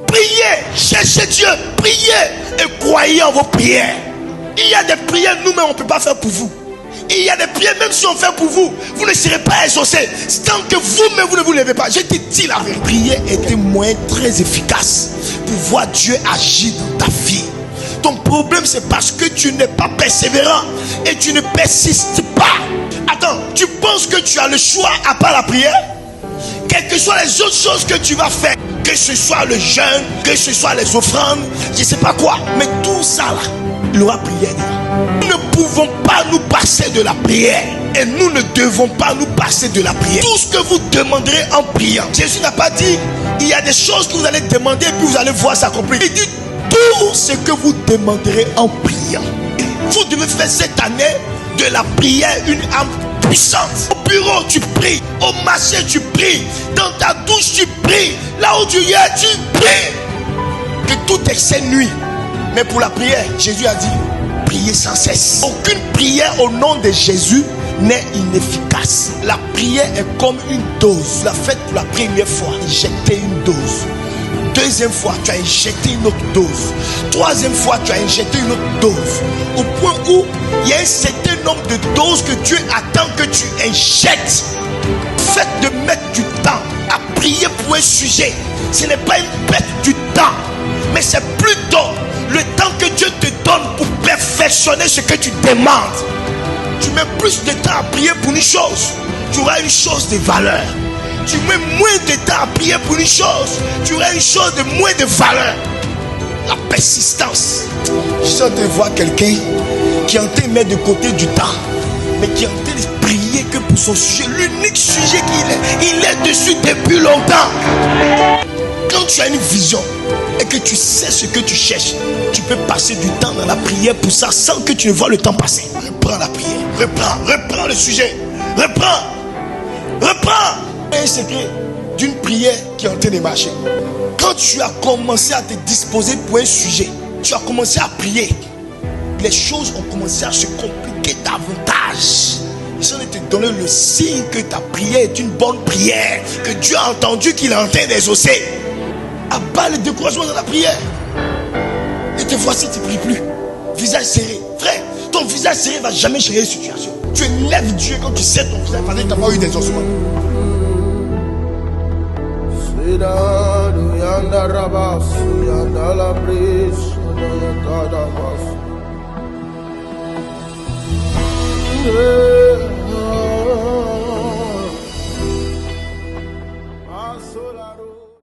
Priez, cherchez Dieu, priez et croyez en vos prières. Il y a des prières nous-mêmes on ne peut pas faire pour vous. Il y a des prières même si on fait pour vous, vous ne serez pas exaucés. Tant que vous-même vous ne vous levez pas. Je te dis la vérité. Prier est un moyen très efficace pour voir Dieu agir dans ta vie. Ton problème c'est parce que tu n'es pas persévérant et tu ne persistes pas. Attends, tu penses que tu as le choix à part la prière? Quelles que soient les autres choses que tu vas faire, que ce soit le jeûne, que ce soit les offrandes, je ne sais pas quoi, mais tout ça là, il y aura prière dedans. Nous ne pouvons pas nous passer de la prière et nous ne devons pas nous passer de la prière. Tout ce que vous demanderez en priant, Jésus n'a pas dit il y a des choses que vous allez demander et puis vous allez voir s'accomplir. Il dit tout ce que vous demanderez en priant. Vous devez faire cette année de la prière une âme puissante. Au bureau tu pries, au marché tu pries, dans ta douche tu pries, là où tu es tu pries. Que tout excès nuit. Mais pour la prière, Jésus a dit priez sans cesse. Aucune prière au nom de Jésus n'est inefficace. La prière est comme une dose. La faites pour la première fois, injectez une dose. Deuxième fois, tu as injecté une autre dose. Troisième fois, tu as injecté une autre dose. Au point où il y a un certain nombre de doses que Dieu attend que tu injectes. Faites de mettre du temps à prier pour un sujet. Ce n'est pas une perte du temps, mais c'est plutôt le temps que Dieu te donne pour perfectionner ce que tu demandes. Tu mets plus de temps à prier pour une chose, tu auras une chose de valeur. Tu mets moins de temps à prier pour une chose, tu auras une chose de moins de valeur. La persistance. Je suis en train de voir quelqu'un qui est en train de mettre de côté du temps, mais qui est en train de prier que pour son sujet, l'unique sujet il est dessus depuis longtemps. Quand tu as une vision et que tu sais ce que tu cherches, tu peux passer du temps dans la prière pour ça sans que tu ne vois le temps passer. Reprends la prière, reprends le sujet, reprends. Un secret d'une prière qui est en train de marcher. Quand tu as commencé à te disposer pour un sujet, tu as commencé à prier, les choses ont commencé à se compliquer davantage. Ils sont en train de te donner le signe que ta prière est une bonne prière, que Dieu a entendu qu'il est en train d'exaucer. Abat le découragement dans la prière. Et te voici, tu ne pries plus. Visage serré. Frère, ton visage serré ne va jamais changer la situation. Tu élèves Dieu quand tu sais ton visage. Parce que tu n'as pas eu d'exaucement.